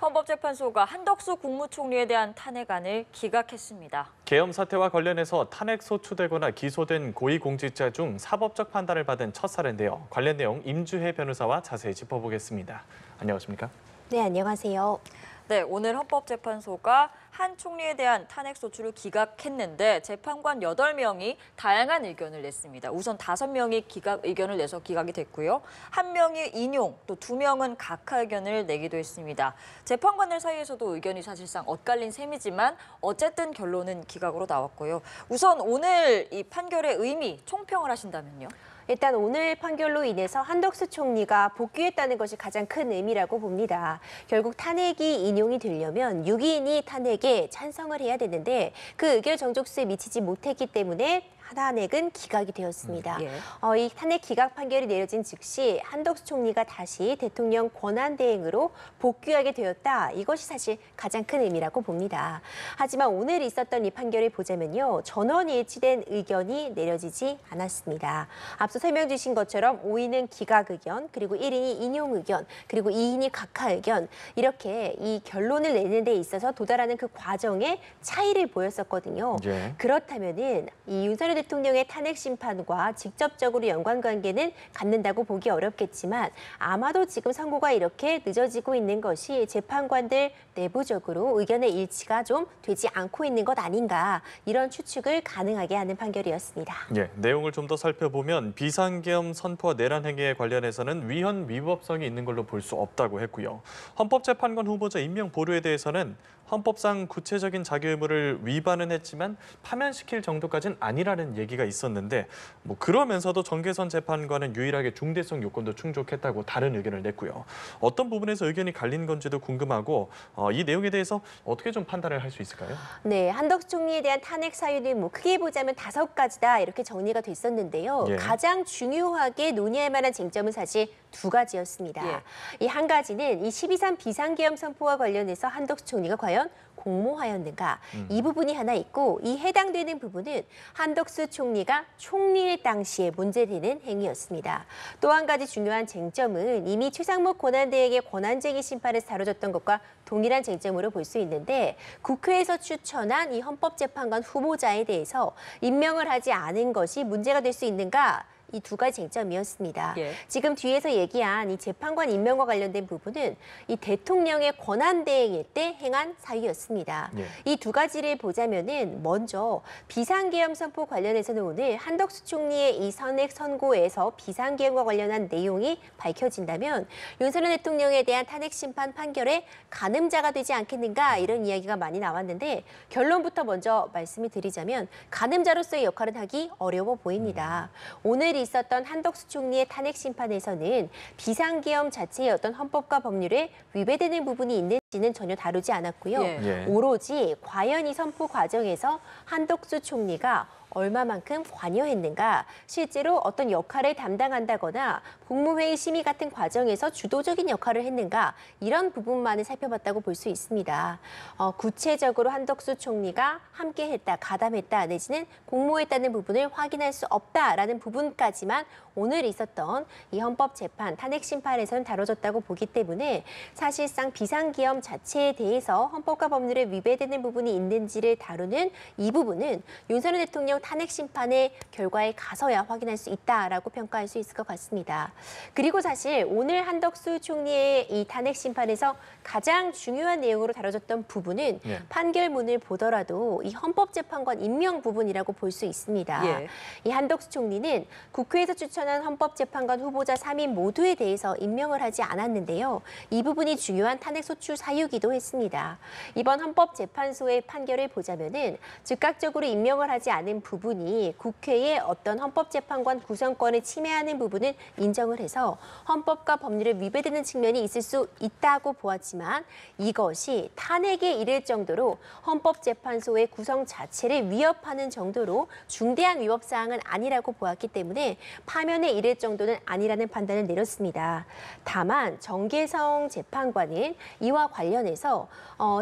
헌법재판소가 한덕수 국무총리에 대한 탄핵안을 기각했습니다. 계엄 사태와 관련해서 탄핵 소추되거나 기소된 고위공직자 중 사법적 판단을 받은 첫 사례인데요. 관련 내용 임주혜 변호사와 자세히 짚어보겠습니다. 안녕하십니까? 네, 안녕하세요. 네, 오늘 헌법재판소가 한 총리에 대한 탄핵소추를 기각했는데 재판관 8명이 다양한 의견을 냈습니다. 우선 5명이 기각 의견을 내서 기각이 됐고요. 1명이 인용, 또 2명은 각하 의견을 내기도 했습니다. 재판관들 사이에서도 의견이 사실상 엇갈린 셈이지만 어쨌든 결론은 기각으로 나왔고요. 우선 오늘 이 판결의 의미 총평을 하신다면요? 일단 오늘 판결로 인해서 한덕수 총리가 복귀했다는 것이 가장 큰 의미라고 봅니다. 결국 탄핵이 인용이 되려면 6인이 탄핵에 찬성을 해야 되는데 그 의결 정족수에 미치지 못했기 때문에 탄핵은 기각이 되었습니다. 이 탄핵 기각 판결이 내려진 즉시 한덕수 총리가 다시 대통령 권한대행으로 복귀하게 되었다. 이것이 사실 가장 큰 의미라고 봅니다. 하지만 오늘 있었던 이 판결을 보자면요. 전원 일치된 의견이 내려지지 않았습니다. 앞서 설명 주신 것처럼 5인은 기각 의견, 그리고 1인이 인용 의견, 그리고 2인이 각하 의견 이렇게 이 결론을 내는 데 있어서 도달하는 그 과정에 차이를 보였었거든요. 그렇다면은 이 윤석열 대통령의 탄핵 심판과 직접적으로 연관관계는 갖는다고 보기 어렵겠지만 아마도 지금 선고가 이렇게 늦어지고 있는 것이 재판관들 내부적으로 의견의 일치가 좀 되지 않고 있는 것 아닌가 이런 추측을 가능하게 하는 판결이었습니다. 내용을 좀 더 살펴보면 비상계엄 선포와 내란 행위에 관련해서는 위헌 위법성이 있는 걸로 볼 수 없다고 했고요. 헌법재판관 후보자 임명 보류에 대해서는 헌법상 구체적인 자기 의무를 위반은 했지만 파면시킬 정도까지는 아니라는 얘기가 있었는데 그러면서도 정계선 재판관은 유일하게 중대성 요건도 충족했다고 다른 의견을 냈고요. 어떤 부분에서 의견이 갈린 건지도 궁금하고 이 내용에 대해서 어떻게 좀 판단을 할 수 있을까요? 네, 한덕수 총리에 대한 탄핵 사유는 크게 보자면 5가지다 이렇게 정리가 됐었는데요. 가장 중요하게 논의할 만한 쟁점은 사실 2가지였습니다. 이 한 가지는 이 12.3 비상계엄 선포와 관련해서 한덕수 총리가 과연 공모하였는가 이 부분이 하나 있고 이 해당되는 부분은 한덕수 총리가 총리일 당시에 문제되는 행위였습니다. 또 한 가지 중요한 쟁점은 이미 최상목 권한대행의 권한쟁의 심판에서 다뤄졌던 것과 동일한 쟁점으로 볼 수 있는데 국회에서 추천한 이 헌법재판관 후보자에 대해서 임명을 하지 않은 것이 문제가 될 수 있는가? 이 2가지 쟁점이었습니다. 지금 뒤에서 얘기한 이 재판관 임명과 관련된 부분은 이 대통령의 권한대행일 때 행한 사유였습니다. 이 2가지를 보자면은 먼저 비상계엄 선포 관련해서는 오늘 한덕수 총리의 이 선액 선고에서 비상계엄과 관련한 내용이 밝혀진다면 윤석열 대통령에 대한 탄핵 심판 판결에 가늠자가 되지 않겠는가 이런 이야기가 많이 나왔는데 결론부터 먼저 말씀을 드리자면 가늠자로서의 역할은 하기 어려워 보입니다. 오늘 있었던 한덕수 총리의 탄핵 심판에서는 비상계엄 자체의 어떤 헌법과 법률에 위배되는 부분이 있는지는 전혀 다루지 않았고요. 오로지 과연 이 선포 과정에서 한덕수 총리가 얼마만큼 관여했는가, 실제로 어떤 역할을 담당한다거나 국무회의 심의 같은 과정에서 주도적인 역할을 했는가 이런 부분만을 살펴봤다고 볼 수 있습니다. 구체적으로 한덕수 총리가 함께했다, 가담했다 내지는 공모했다는 부분을 확인할 수 없다라는 부분까지만 오늘 있었던 이 헌법재판 탄핵 심판에서는 다뤄졌다고 보기 때문에 사실상 비상계엄 자체에 대해서 헌법과 법률에 위배되는 부분이 있는지를 다루는 이 부분은 윤석열 대통령 탄핵 심판의 결과에 가서야 확인할 수 있다라고 평가할 수 있을 것 같습니다. 그리고 사실 오늘 한덕수 총리의 이 탄핵 심판에서 가장 중요한 내용으로 다뤄졌던 부분은 판결문을 보더라도 이 헌법재판관 임명 부분이라고 볼 수 있습니다. 이 한덕수 총리는 국회에서 추천한 헌법재판관 후보자 3인 모두에 대해서 임명을 하지 않았는데요. 이 부분이 중요한 탄핵 소추 사유기도 했습니다. 이번 헌법재판소의 판결을 보자면은 즉각적으로 임명을 하지 않은 부분이 국회의 어떤 헌법재판관 구성권을 침해하는 부분은 인정을 해서 헌법과 법률에 위배되는 측면이 있을 수 있다고 보았지만 이것이 탄핵에 이를 정도로 헌법재판소의 구성 자체를 위협하는 정도로 중대한 위법 사항은 아니라고 보았기 때문에 파면에 이를 정도는 아니라는 판단을 내렸습니다. 다만 정계성 재판관은 이와 관련해서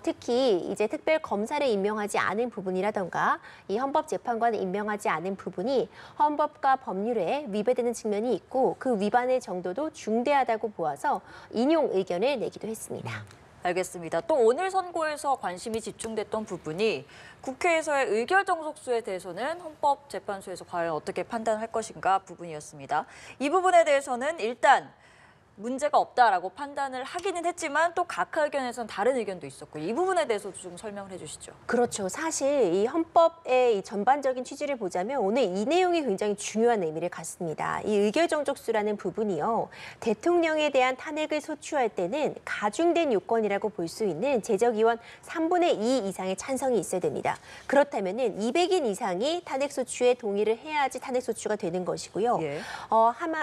특히 이제 특별 검사를 임명하지 않은 부분이라던가 이 헌법재판관을 임명하지 않은 부분이 헌법과 법률에 위배되는 측면이 있고 그 위반의 정도도 중대하다고 보아서 인용 의견을 내기도 했습니다. 알겠습니다. 또 오늘 선고에서 관심이 집중됐던 부분이 국회에서의 의결 정족수에 대해서는 헌법재판소에서 과연 어떻게 판단할 것인가 부분이었습니다. 이 부분에 대해서는 일단 문제가 없다라고 판단을 하기는 했지만 또 각하 의견에서는 다른 의견도 있었고 이 부분에 대해서도 좀 설명을 해주시죠. 그렇죠. 사실 이 헌법의 이 전반적인 취지를 보자면 오늘 이 내용이 굉장히 중요한 의미를 갖습니다. 이 의결 정족수라는 부분이요. 대통령에 대한 탄핵을 소추할 때는 가중된 요건이라고 볼 수 있는 제적의원 3분의 2 이상의 찬성이 있어야 됩니다. 그렇다면은 200인 이상이 탄핵 소추에 동의를 해야지 탄핵 소추가 되는 것이고요. 예.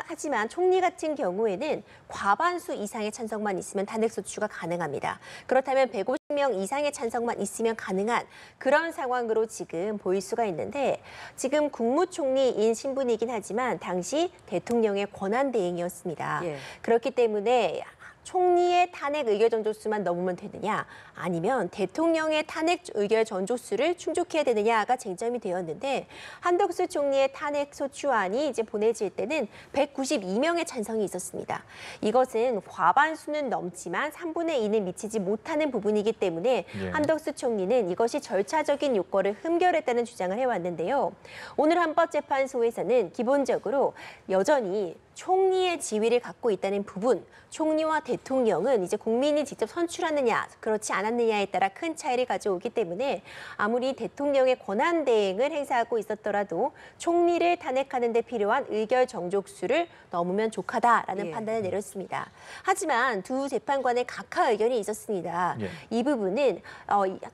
하지만 총리 같은 경우에는 과반수 이상의 찬성만 있으면 탄핵 소추가 가능합니다. 그렇다면 150명 이상의 찬성만 있으면 가능한 그런 상황으로 지금 보일 수가 있는데 지금 국무총리인 신분이긴 하지만 당시 대통령의 권한대행이었습니다. 예. 그렇기 때문에 총리의 탄핵 의결 전족수만 넘으면 되느냐 아니면 대통령의 탄핵 의결 전족수를 충족해야 되느냐가 쟁점이 되었는데 한덕수 총리의 탄핵 소추안이 이제 보내질 때는 192명의 찬성이 있었습니다. 이것은 과반수는 넘지만 3분의 2는 미치지 못하는 부분이기 때문에 한덕수 총리는 이것이 절차적인 요건을 흠결했다는 주장을 해왔는데요. 오늘 헌법재판소에서는 기본적으로 여전히 총리의 지위를 갖고 있다는 부분, 총리와 대통령은 이제 국민이 직접 선출하느냐, 그렇지 않았느냐에 따라 큰 차이를 가져오기 때문에 아무리 대통령의 권한 대행을 행사하고 있었더라도 총리를 탄핵하는 데 필요한 의결 정족수를 넘으면 족하다라는 판단을 내렸습니다. 하지만 두 재판관의 각하 의견이 있었습니다. 이 부분은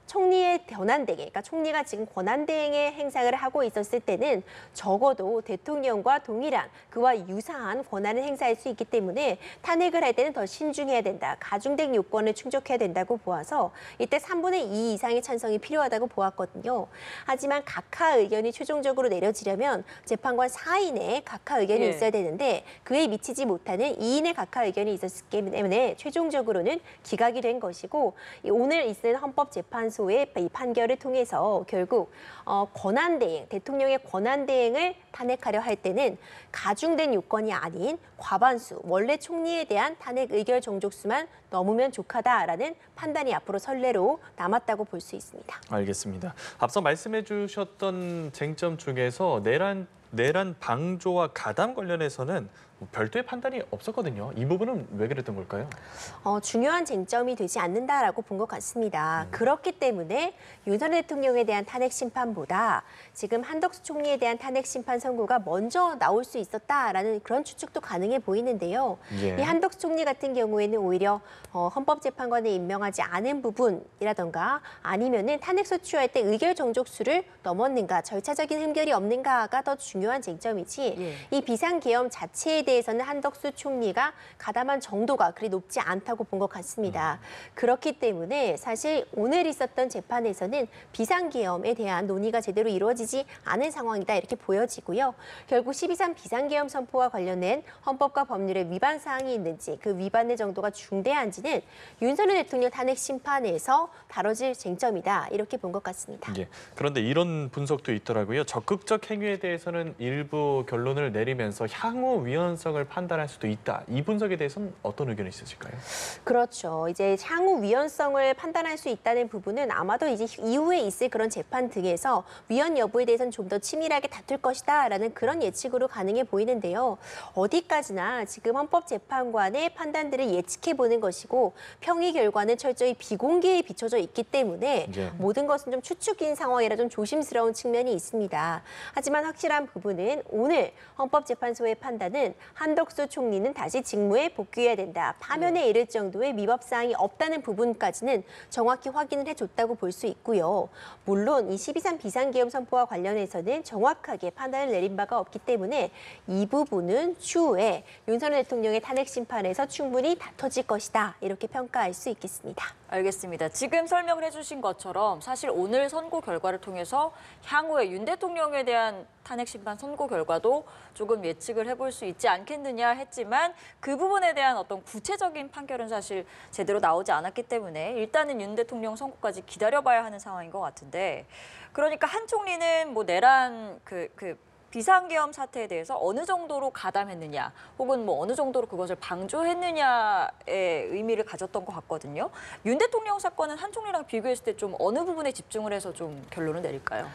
총리의 권한 대행, 그러니까 총리가 지금 권한 대행의 행사를 하고 있었을 때는 적어도 대통령과 동일한 그와 유사한 권한을 행사할 수 있기 때문에 탄핵을 할 때는 더 신중해야 된다. 가중된 요건을 충족해야 된다고 보아서 이때 3분의 2 이상의 찬성이 필요하다고 보았거든요. 하지만 각하 의견이 최종적으로 내려지려면 재판관 4인의 각하 의견이 있어야 되는데 그에 미치지 못하는 2인의 각하 의견이 있었기 때문에 최종적으로는 기각이 된 것이고 오늘 있을 헌법재판소의 이 판결을 통해서 결국 권한대행, 대통령의 권한대행을 탄핵하려 할 때는 가중된 요건이 아닌 과반수, 원래 총리에 대한 탄핵 의결 정족수만 넘으면 족하다라는 판단이 앞으로 선례로 남았다고 볼 수 있습니다. 알겠습니다. 앞서 말씀해 주셨던 쟁점 중에서 내란 방조와 가담 관련해서는 별도의 판단이 없었거든요. 이 부분은 왜 그랬던 걸까요? 중요한 쟁점이 되지 않는다라고 본 것 같습니다. 그렇기 때문에 윤석열 대통령에 대한 탄핵 심판보다 지금 한덕수 총리에 대한 탄핵 심판 선고가 먼저 나올 수 있었다라는 그런 추측도 가능해 보이는데요. 이 한덕수 총리 같은 경우에는 오히려 헌법재판관에 임명하지 않은 부분이라던가 아니면은 탄핵 소추할 때 의결 정족수를 넘었는가, 절차적인 흠결이 없는가가 더 중요한 쟁점이지 이 비상계엄 자체에 대해서는 한덕수 총리가 가담한 정도가 그리 높지 않다고 본 것 같습니다. 그렇기 때문에 사실 오늘 있었던 재판에서는 비상계엄에 대한 논의가 제대로 이루어지지 않은 상황이다 이렇게 보여지고요. 결국 12.3 비상계엄 선포와 관련된 헌법과 법률의 위반 사항이 있는지 그 위반의 정도가 중대한지는 윤석열 대통령 탄핵 심판에서 다뤄질 쟁점이다 이렇게 본 것 같습니다. 그런데 이런 분석도 있더라고요. 적극적 행위에 대해서는 일부 결론을 내리면서 향후 위헌성을 판단할 수도 있다. 이 분석에 대해서는 어떤 의견이 있으실까요? 그렇죠. 이제 향후 위헌성을 판단할 수 있다는 부분은 아마도 이제 이후에 있을 그런 재판 등에서 위헌 여부에 대해서는 좀 더 치밀하게 다툴 것이다라는 그런 예측으로 가능해 보이는데요. 어디까지나 지금 헌법재판관의 판단들을 예측해 보는 것이고 평의 결과는 철저히 비공개에 비춰져 있기 때문에 모든 것은 좀 추측인 상황이라 좀 조심스러운 측면이 있습니다. 하지만 확실한 부분은 오늘 헌법재판소의 판단은 한덕수 총리는 다시 직무에 복귀해야 된다. 파면에 이를 정도의 위법 사항이 없다는 부분까지는 정확히 확인을 해줬다고 볼 수 있고요. 물론 이 12.3 비상계엄 선포와 관련해서는 정확하게 판단을 내린 바가 없기 때문에 이 부분은 추후에 윤석열 대통령의 탄핵 심판에서 충분히 다퉈질 것이다. 이렇게 평가할 수 있겠습니다. 알겠습니다. 지금 설명을 해주신 것처럼 사실 오늘 선고 결과를 통해서 향후에 윤 대통령에 대한 탄핵 심판 선고 결과도 조금 예측을 해볼 수 있지 않겠느냐 했지만 그 부분에 대한 어떤 구체적인 판결은 사실 제대로 나오지 않았기 때문에 일단은 윤 대통령 선고까지 기다려봐야 하는 상황인 것 같은데 그러니까 한 총리는 뭐 내란 비상계엄 사태에 대해서 어느 정도로 가담했느냐 혹은 뭐 어느 정도로 그것을 방조했느냐의 의미를 가졌던 것 같거든요. 윤 대통령 사건은 한 총리랑 비교했을 때 좀 어느 부분에 집중을 해서 좀 결론을 내릴까요?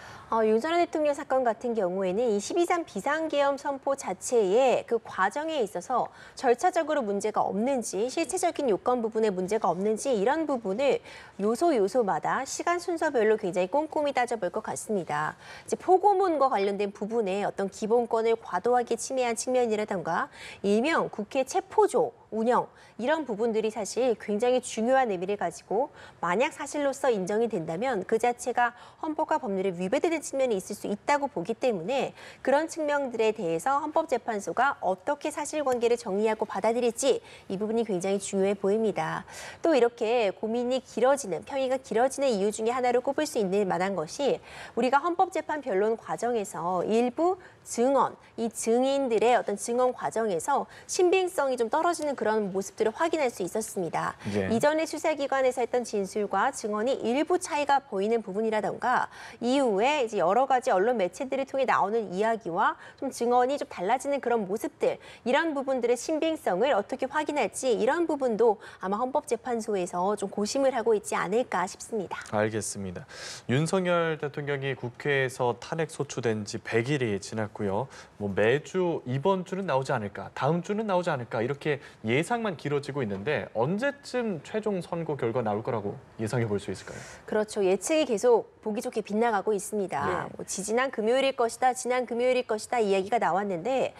윤 전 대통령 사건 같은 경우에는 이 12.3 비상계엄 선포 자체의 그 과정에 있어서 절차적으로 문제가 없는지 실체적인 요건 부분에 문제가 없는지 이런 부분을 요소마다 시간 순서별로 굉장히 꼼꼼히 따져볼 것 같습니다. 이제 포고문과 관련된 부분에 어떤 기본권을 과도하게 침해한 측면이라던가 일명 국회 체포조 운영 이런 부분들이 사실 굉장히 중요한 의미를 가지고 만약 사실로서 인정이 된다면 그 자체가 헌법과 법률에 위배되는 측면이 있을 수 있다고 보기 때문에 그런 측면들에 대해서 헌법재판소가 어떻게 사실관계를 정리하고 받아들일지 이 부분이 굉장히 중요해 보입니다. 또 이렇게 고민이 길어지는 평의가 길어지는 이유 중에 하나로 꼽을 수 있는 만한 것이 우리가 헌법재판 변론 과정에서 일부 증언, 이 증인들의 어떤 증언 과정에서 신빙성이 좀 떨어지는 그런 모습들을 확인할 수 있었습니다. 예. 이전에 수사기관에서 했던 진술과 증언이 일부 차이가 보이는 부분이라던가 이후에 이제 여러 가지 언론 매체들을 통해 나오는 이야기와 좀 증언이 좀 달라지는 그런 모습들, 이런 부분들의 신빙성을 어떻게 확인할지 이런 부분도 아마 헌법재판소에서 좀 고심을 하고 있지 않을까 싶습니다. 알겠습니다. 윤석열 대통령이 국회에서 탄핵 소추된 지 100일이 지났고요. 뭐 매주 이번 주는 나오지 않을까, 다음 주는 나오지 않을까 이렇게 예상만 길어지고 있는데 언제쯤 최종 선고 결과 나올 거라고 예상해 볼 수 있을까요? 그렇죠. 예측이 계속 보기 좋게 빗나가고 있습니다. 네. 뭐 지난 금요일일 것이다, 지난 금요일일 것이다 이야기가 나왔는데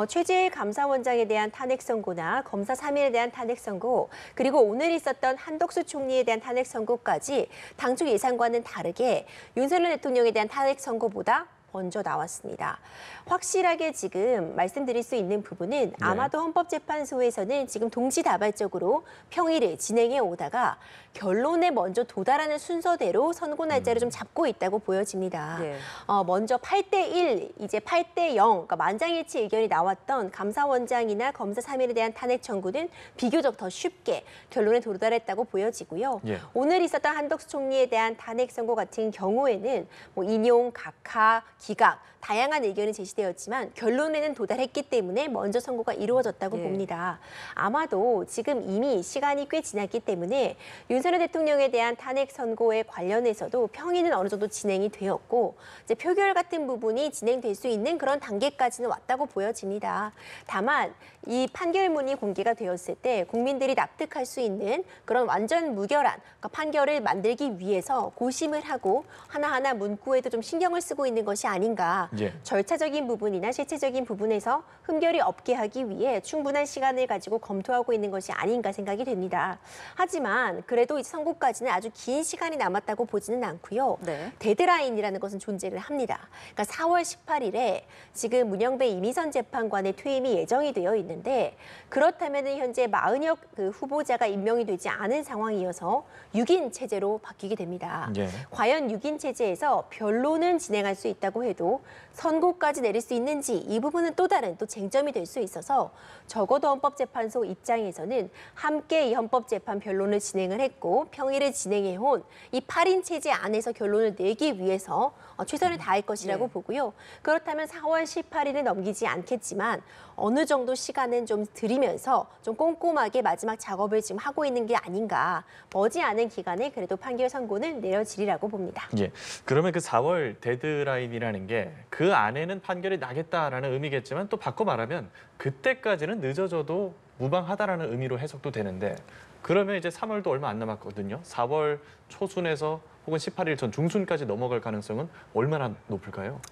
최재일 감사원장에 대한 탄핵 선고나 검사 3인에 대한 탄핵 선고 그리고 오늘 있었던 한덕수 총리에 대한 탄핵 선고까지 당초 예상과는 다르게 윤석열 대통령에 대한 탄핵 선고보다 먼저 나왔습니다. 확실하게 지금 말씀드릴 수 있는 부분은 아마도 헌법재판소에서는 지금 동시다발적으로 평의를 진행해 오다가 결론에 먼저 도달하는 순서대로 선고 날짜를 좀 잡고 있다고 보여집니다. 네. 먼저 8대1, 이제 8대0, 그러니까 만장일치 의견이 나왔던 감사원장이나 검사 3인에 대한 탄핵 청구는 비교적 더 쉽게 결론에 도달했다고 보여지고요. 예. 오늘 있었던 한덕수 총리에 대한 탄핵 선고 같은 경우에는 뭐 인용, 각하, 기각 다양한 의견이 제시되었지만 결론에는 도달했기 때문에 먼저 선고가 이루어졌다고 예. 봅니다. 아마도 지금 이미 시간이 꽤 지났기 때문에 윤석열 대통령에 대한 탄핵 선고에 관련해서도 평의는 어느 정도 진행이 되었고 이제 표결 같은 부분이 진행될 수 있는 그런 단계까지는 왔다고 보여집니다. 다만 이 판결문이 공개가 되었을 때 국민들이 납득할 수 있는 그런 완전 무결한 그러니까 판결을 만들기 위해서 고심을 하고 하나하나 문구에도 좀 신경을 쓰고 있는 것이 아닌가. 예. 절차적인 부분이나 실체적인 부분에서 흠결이 없게 하기 위해 충분한 시간을 가지고 검토하고 있는 것이 아닌가 생각이 됩니다. 하지만 그래도 이제 선고까지는 아주 긴 시간이 남았다고 보지는 않고요. 네. 데드라인이라는 것은 존재를 합니다. 그러니까 4월 18일에 지금 문영배 이미선 재판관의 퇴임이 예정이 되어 있는데 그렇다면 현재 마은혁 그 후보자가 임명이 되지 않은 상황이어서 6인 체제로 바뀌게 됩니다. 예. 과연 6인 체제에서 변론은 진행할 수 있다고 해도 선고까지 내릴 수 있는지 이 부분은 또 다른 또 쟁점이 될 수 있어서 적어도 헌법재판소 입장에서는 함께 이 헌법재판 변론을 진행을 했고 평의를 진행해온 이 8인 체제 안에서 결론을 내기 위해서 최선을 다할 것이라고 네. 보고요. 그렇다면 4월 18일을 넘기지 않겠지만 어느 정도 시간은 좀 들이면서 좀 꼼꼼하게 마지막 작업을 지금 하고 있는 게 아닌가. 머지않은 기간에 그래도 판결 선고는 내려지리라고 봅니다. 예. 그러면 그 4월 데드라인이라는 게 그 안에는 판결이 나겠다라는 의미겠지만 또 바꿔 말하면 그때까지는 늦어져도 무방하다라는 의미로 해석도 되는데 그러면 이제 3월도 얼마 안 남았거든요. 4월 초순에서 혹은 18일 전 중순까지 넘어갈 가능성은 얼마나 높을까요?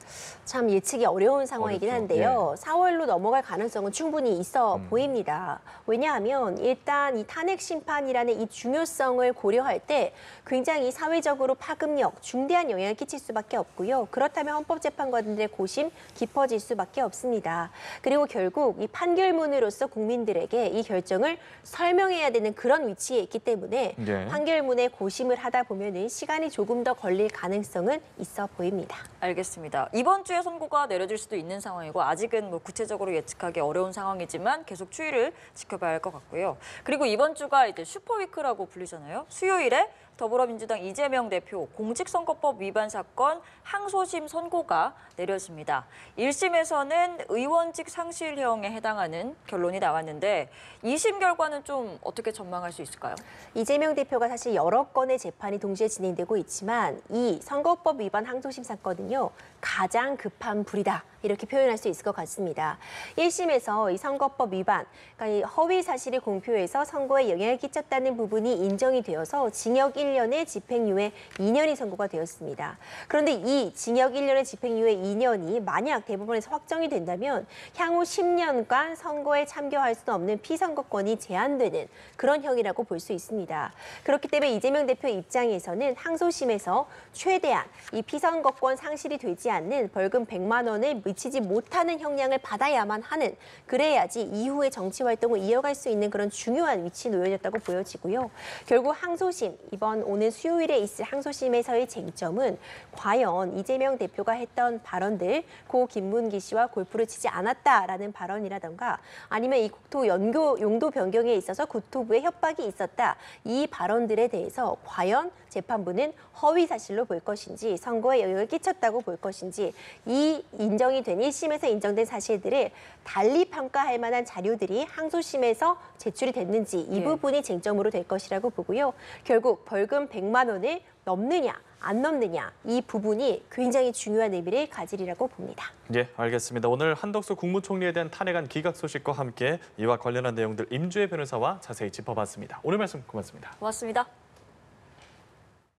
참 예측이 어려운 상황이긴 어렵죠. 한데요. 4월로 넘어갈 가능성은 충분히 있어 보입니다. 왜냐하면 일단 이 탄핵 심판이라는 이 중요성을 고려할 때 굉장히 사회적으로 파급력, 중대한 영향을 끼칠 수밖에 없고요. 그렇다면 헌법재판관들의 고심 깊어질 수밖에 없습니다. 그리고 결국 이 판결문으로서 국민들에게 이 결정을 설명해야 되는 그런 위치에 있기 때문에 예. 판결문에 고심을 하다 보면은 시간이 시간이 조금 더 걸릴 가능성은 있어 보입니다. 알겠습니다. 이번 주에 선고가 내려질 수도 있는 상황이고 아직은 뭐 구체적으로 예측하기 어려운 상황이지만 계속 추이를 지켜봐야 할 것 같고요. 그리고 이번 주가 이제 슈퍼위크라고 불리잖아요. 수요일에 더불어민주당 이재명 대표 공직선거법 위반 사건 항소심 선고가 내려집니다. 1심에서는 의원직 상실형에 해당하는 결론이 나왔는데 2심 결과는 좀 어떻게 전망할 수 있을까요? 이재명 대표가 사실 여러 건의 재판이 동시에 진행되고 있지만 이 선거법 위반 항소심 사건은요. 가장 급한 불이다. 이렇게 표현할 수 있을 것 같습니다. 1심에서 이 선거법 위반, 그러니까 이 허위 사실을 공표해서 선거에 영향을 끼쳤다는 부분이 인정이 되어서 징역 1년에 집행유예 2년이 선고가 되었습니다. 그런데 이 징역 1년에 집행유예 2년이 만약 대법원에서 확정이 된다면 향후 10년간 선거에 참여할 수 없는 피선거권이 제한되는 그런 형이라고 볼 수 있습니다. 그렇기 때문에 이재명 대표 입장에서는 항소심에서 최대한 이 피선거권 상실이 되지 않는 벌금 100만 원을 미치지 못하는 형량을 받아야만 하는, 그래야지 이후에 정치 활동을 이어갈 수 있는 그런 중요한 위치에 놓여졌다고 보여지고요. 결국 항소심, 오늘 수요일에 있을 항소심에서의 쟁점은 과연 이재명 대표가 했던 발언들, 고 김문기 씨와 골프를 치지 않았다라는 발언이라던가 아니면 이 국토 용도 변경에 있어서 국토부의 협박이 있었다. 이 발언들에 대해서 과연 재판부는 허위 사실로 볼 것인지 선거에 영향을 끼쳤다고 볼 것인지 이 인정이 된 1심에서 인정된 사실들을 달리 평가할 만한 자료들이 항소심에서 제출이 됐는지 이 부분이 쟁점으로 될 것이라고 보고요. 결국 벌금 100만 원을 넘느냐 안 넘느냐 이 부분이 굉장히 중요한 의미를 가지리라고 봅니다. 예, 알겠습니다. 오늘 한덕수 국무총리에 대한 탄핵안 기각 소식과 함께 이와 관련한 내용들 임주혜 변호사와 자세히 짚어봤습니다. 오늘 말씀 고맙습니다. 고맙습니다.